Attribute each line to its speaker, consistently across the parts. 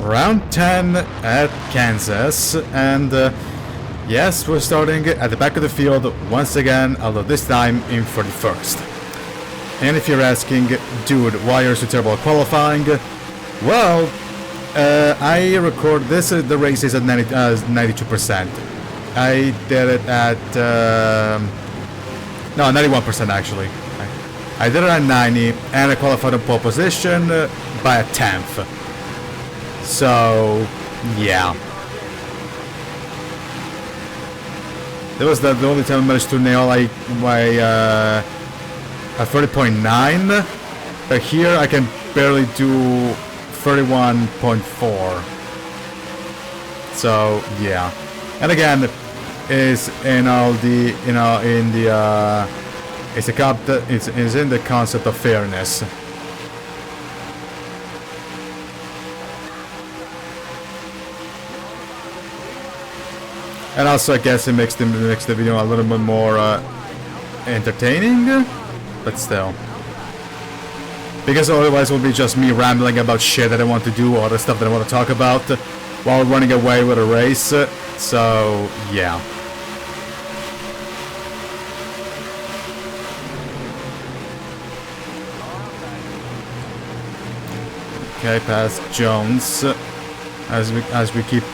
Speaker 1: Round 10 at Kansas, and yes, we're starting at the back of the field once again, although this time in 41st. And if you're asking, dude, why are you so terrible at qualifying? Well, I record this, the race is at 92%. I did it at, no, 91% actually. I did it at 90, and I qualified in pole position by a 10th. So, yeah. That was the only time I managed to nail my 30.9. But here I can barely do 31.4. So, yeah. And again, is in all the, in the, it's in the concept of fairness. And also, I guess it makes the video a little bit more entertaining, but still. Because otherwise it will be just me rambling about shit that I want to do or the stuff that I want to talk about while running away with a race. So, yeah. Okay, past Jones. As we keep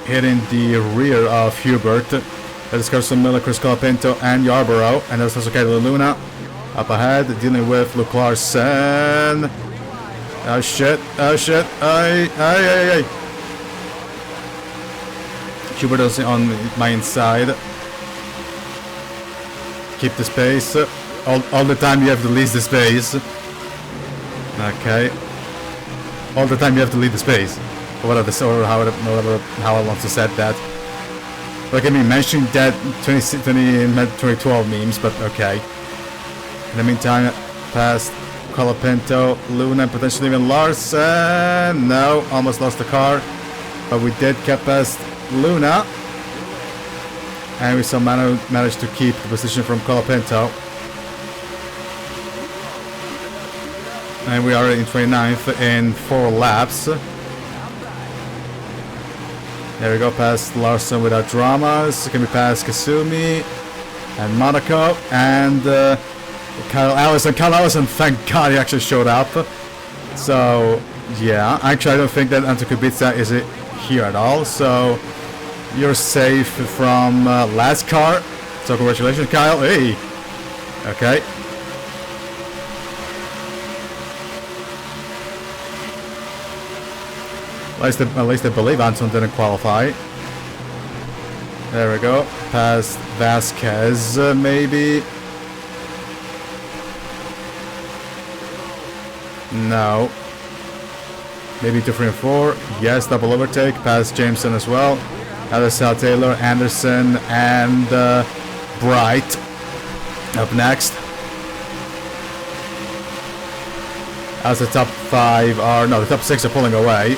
Speaker 1: hitting the rear of Hubert. That is Carson Miller, Chris Colapinto, and Yarborough. And that's also Katie Luna. Up ahead, dealing with Luke Larson. Oh shit, oh shit. Ay. Hubert is on my inside. Keep the space. All the time you have to leave the space. Okay. All the time you have to leave the space. Whatever, or how I want to set that. Look at me mentioning that 2012 memes, but okay. In the meantime, past Colapinto, Luna, potentially even Larson. No, almost lost the car. But we did get past Luna. And we still managed to keep the position from Colapinto. And we are in 29th in 4 laps. There we go, past Larson without dramas. Can we pass Kasumi and Monaco and Kyle Allison. Kyle Allison, thank God he actually showed up. So, yeah. Actually, I don't think that Anto Kubica is here at all. So, you're safe from last car. So, congratulations, Kyle. Hey. Okay. At least I believe Anton didn't qualify. There we go. Past Vasquez, maybe. No. Maybe 2, 3, and 4. Yes, double overtake. Past Jameson as well. Alyssa Taylor, Anderson, and Bright. Up next. As the top 5 are... No, the top 6 are pulling away.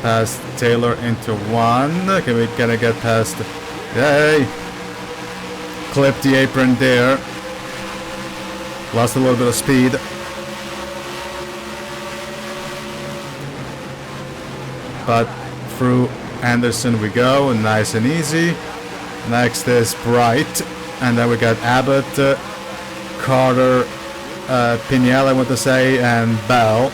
Speaker 1: Past Taylor into 1. Can we get past? Yay! Clip the apron there. Lost a little bit of speed. But through Anderson we go, nice and easy. Next is Bright, and then we got Abbott, Carter, Pinel, I want to say, and Bell.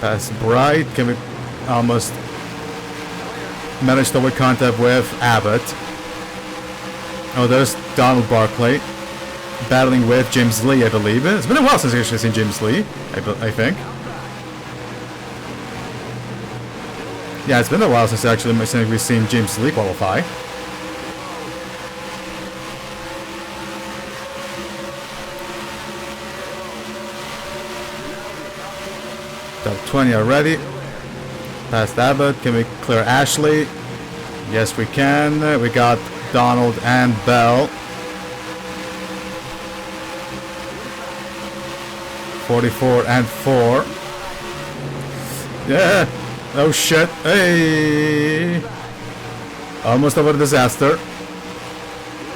Speaker 1: Past Bright, can we almost manage to avoid contact with Abbott. Oh, there's Donald Barclay battling with James Lee, I believe. It's been a while since I've actually seen James Lee, I think. Yeah, it's been a while since we've seen James Lee qualify. Top 20 already. Past Abbott. Can we clear Ashley? Yes, we can. We got Donald and Bell. 44 and 4. Yeah. Oh shit. Hey. Almost over disaster.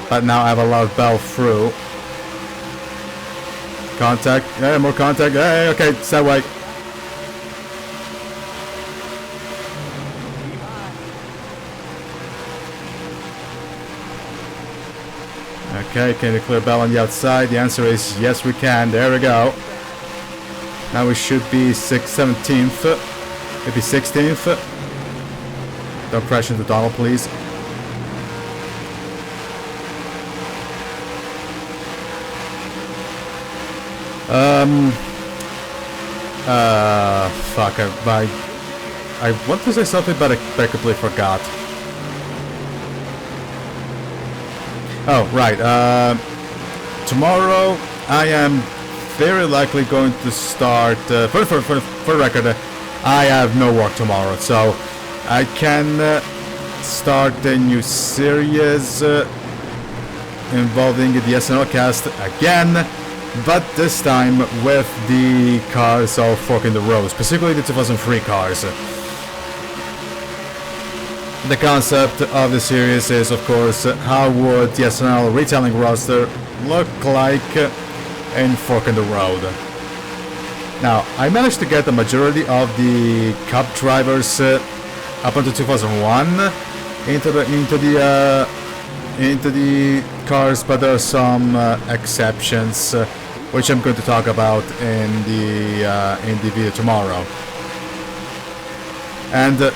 Speaker 1: But now I've allowed Bell through. Contact. Yeah, more contact. Hey, okay, it's that way. Okay, can you clear Bell on the outside? The answer is yes, we can. There we go. Now we should be 17th. Maybe 16th. Don't crash into Donald, please. Fuck, I want to say something, but I completely forgot. Oh, right, tomorrow I am very likely going to start, for the record, I have no work tomorrow, so I can start a new series involving the SNL cast again, but this time with the cars all forking the road, specifically the 2003 cars. The concept of the series is, of course, how would the SNL retailing roster look like in forking the road. Now, I managed to get the majority of the Cup drivers up until 2001 into the cars, but there are some exceptions, which I'm going to talk about in the video tomorrow. And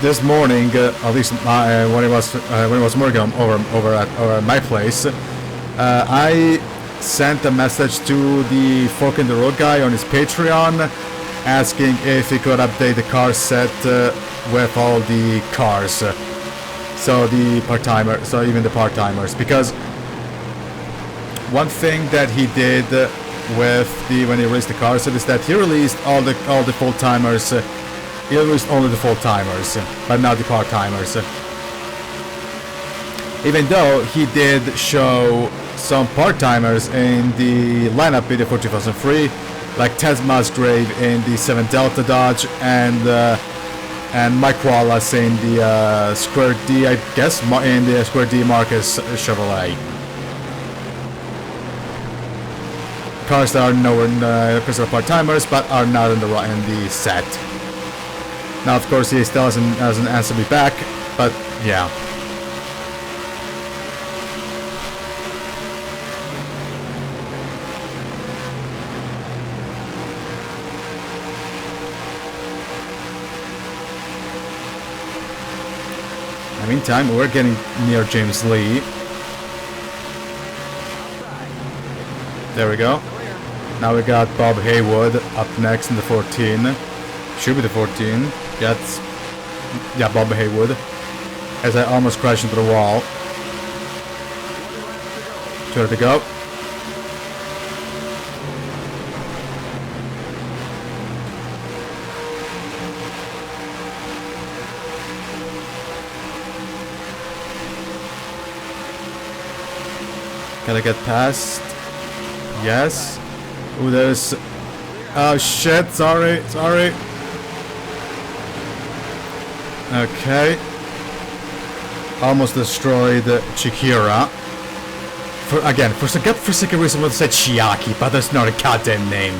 Speaker 1: this morning, at least when it was morning over at my place, I sent a message to the Fork in the Road guy on his Patreon, asking if he could update the car set with all the cars, so even the part-timers, because one thing that he did when he released the car set is that he released all the full-timers. He released only the full-timers, but not the part-timers. Even though he did show some part-timers in the lineup video for 2003, like Ted Musgrave in the 7 Delta Dodge, and Mike Wallace in the Square D, I guess, in the Square D Marcus Chevrolet. Cars that are nowhere considered part-timers, but are not in the set. Now, of course, he still hasn't answered me back, but yeah. In the meantime, we're getting near James Lee. There we go. Now we got Bob Haywood up next in the 14. Should be the 14. Yeah, Bob Haywood. As I almost crashed into the wall. 2 to go. Can I get past? Yes. Ooh, there's... Oh shit, sorry. Okay. Almost destroyed Chikira. For some reason I would say Chiaki, but that's not a goddamn name.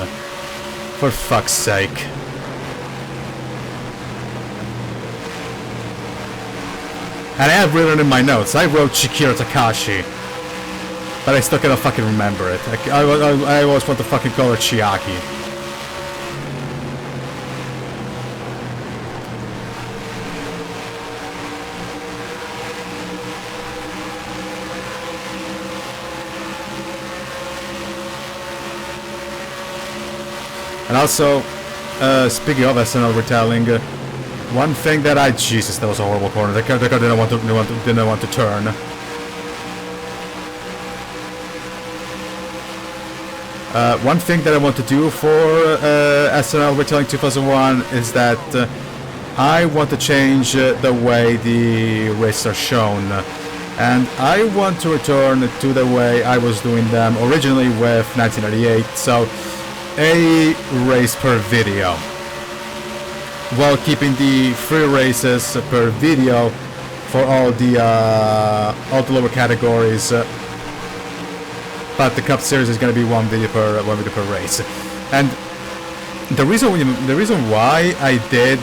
Speaker 1: For fuck's sake. And I have written in my notes, I wrote Chikira Takashi. But I still cannot fucking remember it. I always want to fucking call her Chiaki. And also, speaking of SNL retelling, one thing that Jesus, that was a horrible corner. The car didn't want to turn. One thing that I want to do for SNL Retelling 2001 is that I want to change the way the races are shown, and I want to return to the way I was doing them originally with 1998, so a race per video, while keeping the 3 races per video for all the lower categories. but the Cup Series is going to be one video per race. And the reason why I did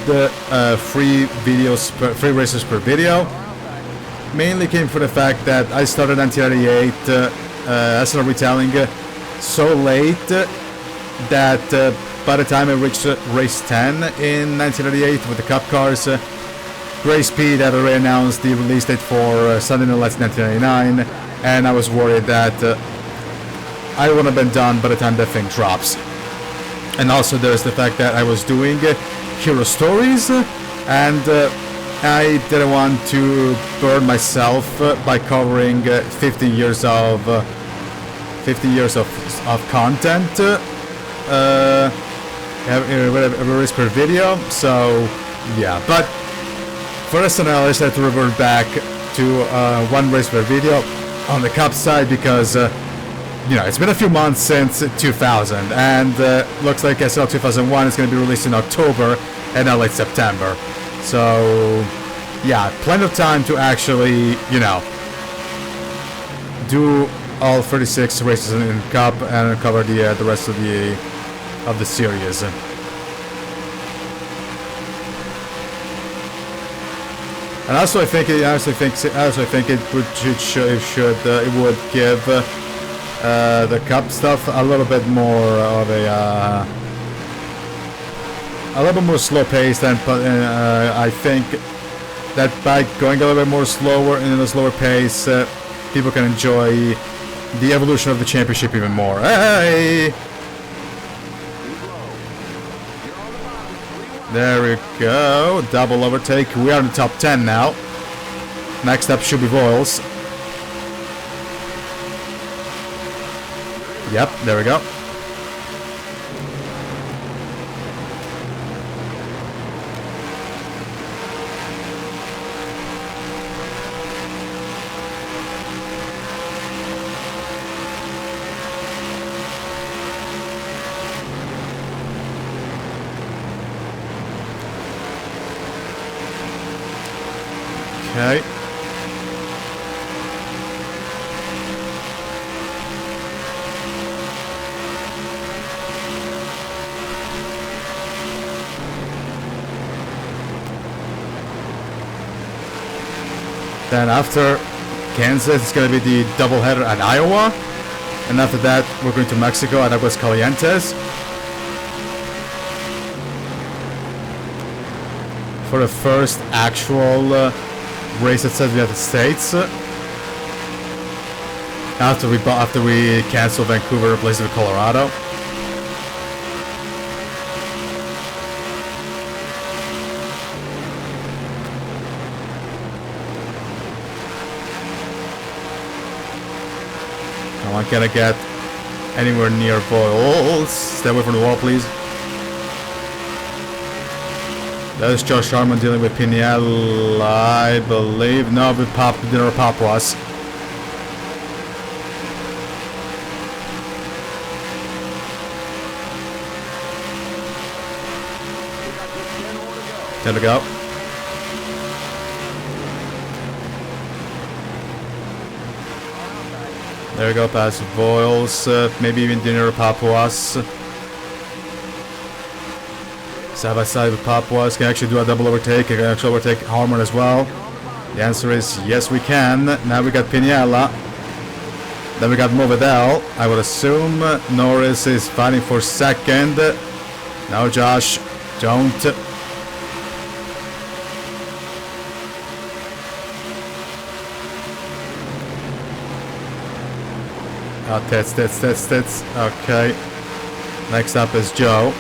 Speaker 1: free races per video mainly came from the fact that I started 1998 SNL retailing so late that by the time I reached race 10 in 1998 with the Cup cars, Gray Speed had already announced the release date for Sunday Night Lights 1999, and I was worried that I wouldn't have been done by the time that thing drops. And also there's the fact that I was doing Hero Stories, and I didn't want to burn myself by covering 50 years of content every race per video. So yeah, but for SNL I decided to revert back to one race per video on the Cup side because you know, it's been a few months since 2000, and looks like SNL 2001 is going to be released in October and not late September. So yeah, plenty of time to actually, you know, do all 36 races in Cup and cover the rest of the series. And also, I think it would give the Cup stuff a little bit more of a little bit more slow paced, and I think that by going a little bit more slower and in a slower pace, people can enjoy the evolution of the championship even more. Hey! There we go, double overtake. We are in the top 10 now. Next up should be Voiles. Yep, there we go. Okay. Then after Kansas, it's going to be the doubleheader at Iowa. And after that, we're going to Mexico at Aguascalientes for the first actual race outside the United States. After we cancel Vancouver, replace it with Colorado. I'm not gonna get anywhere near Voiles. Stay away from the wall, please. That is Josh Harmon dealing with Piniella, I believe. No, with Dinner Papuas. There we go. There we go, past Voiles, maybe even Dinner Papuas. Side by side with Papuas, can actually do a double overtake, can actually overtake Harmon as well. The answer is yes, we can. Now we got Piniella. Then we got Movedel. I would assume Norris is fighting for second. No, Josh, don't. Oh, tits. Okay. Next up is Joe.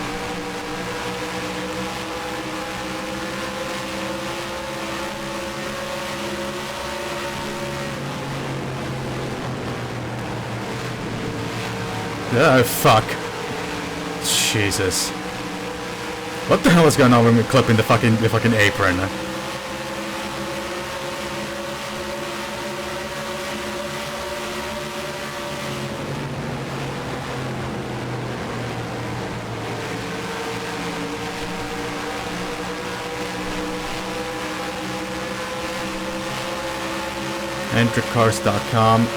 Speaker 1: Oh, fuck. Jesus. What the hell is going on with me clipping the fucking apron? Entrycars.com.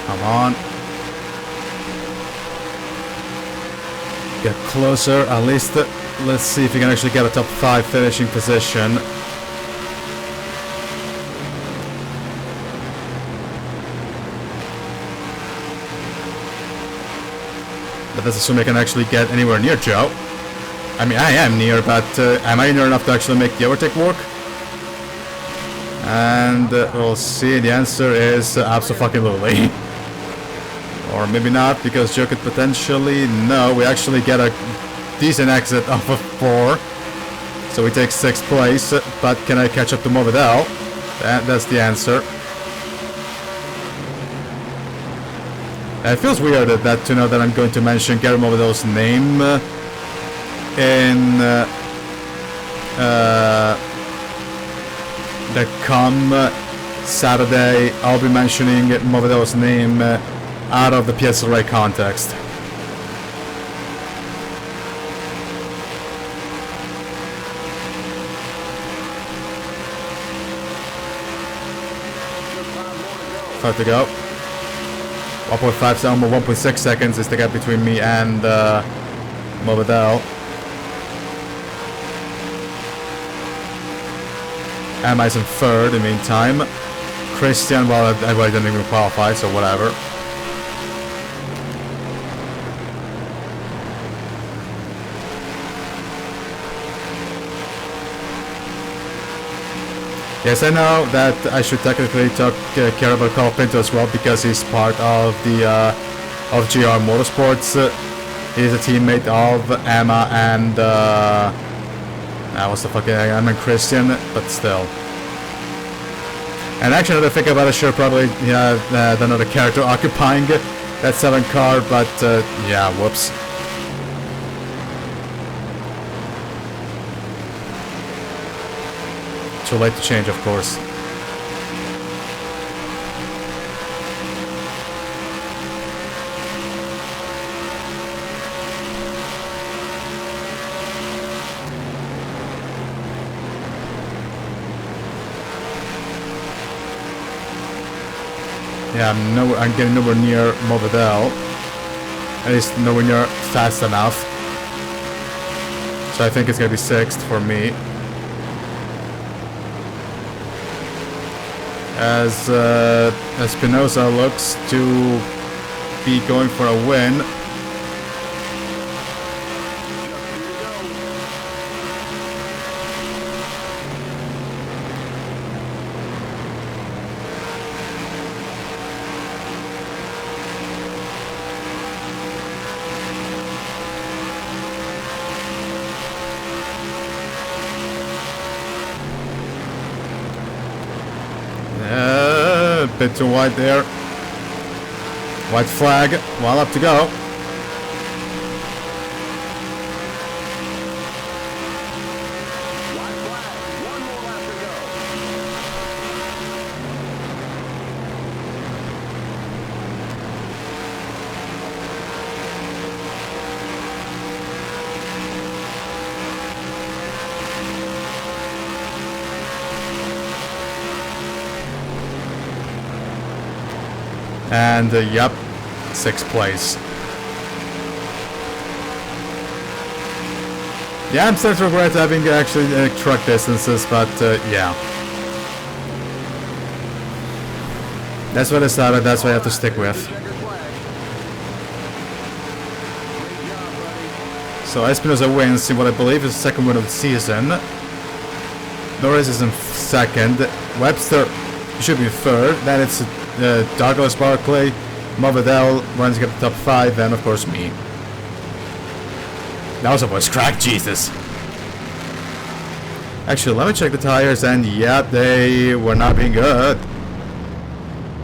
Speaker 1: Come on. Get closer, at least. Let's see if you can actually get a top 5 finishing position. But let's assume I can actually get anywhere near Joe. I mean, I am near, but am I near enough to actually make the overtake work? And we'll see. The answer is absolutely. Or maybe not, because Joe could potentially... No, we actually get a decent exit off of 4. So we take 6th place. But can I catch up to Morbidelli? That's the answer. It feels weird that to know that I'm going to mention Gary Morbidelli's name in the come Saturday. I'll be mentioning Morbidelli's name out of the PSLA context. Five to go. 1.5 to almost 1.6 seconds is the gap between me and Morbidelli. Emma is in 3rd in the meantime. Christian, well, I didn't even qualify, so whatever. Yes, I know that I should technically take care about Carl Pinto as well, because he's part of the of GR Motorsports. He's a teammate of Emma and what's the fucking Emma and Christian, but still. And actually, now that I think about it, sure, probably another character occupying that 7 car, but yeah, whoops. Too late to change, of course. Yeah, I'm getting nowhere near Morbidelli. At least nowhere near fast enough. So I think it's gonna be 6th for me. As Espinosa looks to be going for a win. Bit too wide there. White flag. Well, up to go.
Speaker 2: White flag. One more lap to go.
Speaker 1: And yep, 6th place. Yeah, I'm starting to regret having actually truck distances, but yeah. That's what I started, that's what I have to stick with. So Espinosa wins in what I believe is the 2nd win of the season. Norris is in 2nd. Webster should be 3rd. Then it's Douglas Barclay, Morbidelli runs up the top 5, and of course me. That was a voice crack, Jesus. Actually, let me check the tires, and yeah, they were not being good.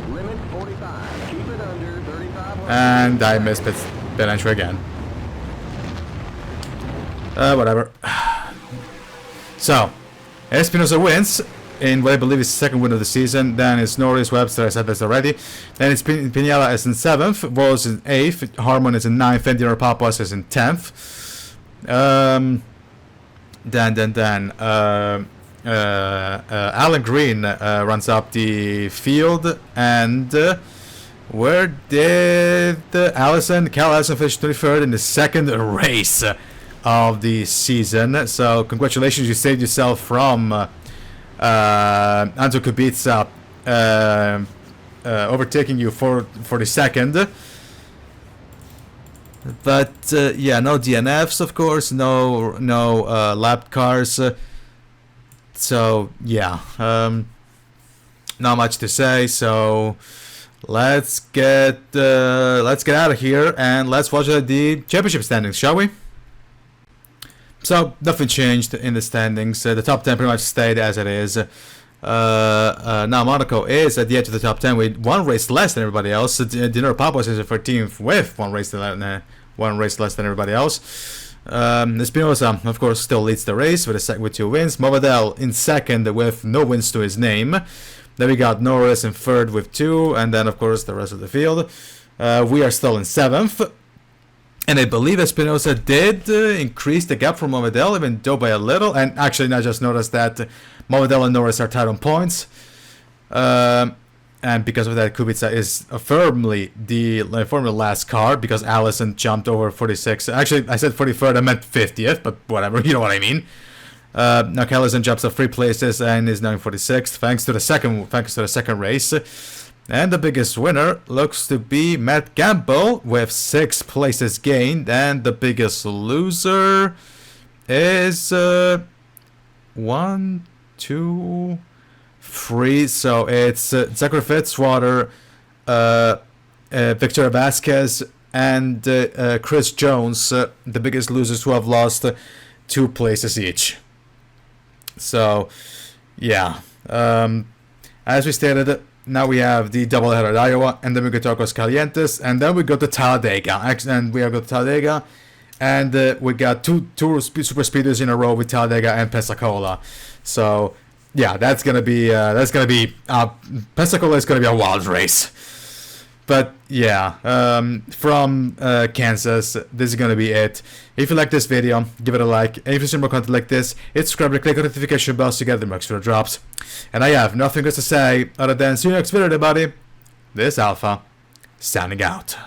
Speaker 2: Limit 45. Keep it under 35.
Speaker 1: And I missed pit entry again. Whatever. So, Espinosa wins in what I believe is the 2nd win of the season. Then it's Norris, Webster, I said this already. Then it's Pinella is in 7th, Vols in 8th, Harmon is in 9th, and Dino Papas is in 10th. Alan Green runs up the field, and where did Cal Allison finish 23rd in the second race of the season. So congratulations, you saved yourself from Anto Kubica overtaking you for the second. But yeah, no DNFs, of course, no lap cars. So yeah, not much to say. So let's get out of here and let's watch the championship standings, shall we? So nothing changed in the standings. The top 10 pretty much stayed as it is. Now Monaco is at the edge of the top 10 with one race less than everybody else. Dinero Papos is at 13th with one race less than everybody else. Espinosa, of course, still leads the race with 2 wins. Movadel in second with no wins to his name. Then we got Norris in third with 2, and then of course the rest of the field. We are still in 7th. And I believe Espinosa did increase the gap from Movadel, even though by a little. And actually, I just noticed that Movadel and Norris are tied on points. And because of that, Kubica is firmly the last car, because Allison jumped over 46. Actually, I said 43rd, I meant 50th, but whatever, you know what I mean. Now Allison jumps up 3 places and is now in 46th, thanks to the second race. And the biggest winner looks to be Matt Campbell with 6 places gained, and the biggest loser is 1, 2, 3. So it's Zachary Fitzwater, Victor Vasquez, and Chris Jones, the biggest losers, who have lost 2 places each. So yeah, as we stated, now we have the doubleheader at Iowa, and then we go to Aguas Calientes, and then we go to Talladega. And we have got Talladega, and we got two super speeders in a row with Talladega and Pensacola. So yeah, that's gonna be Pensacola is gonna be a wild race. But yeah, from Kansas, this is gonna be it. If you like this video, give it a like. And if you see more content like this, hit subscribe and click on the notification bell to get the extra drops. And I have nothing else to say other than see you next video, everybody. This is Alpha, signing out.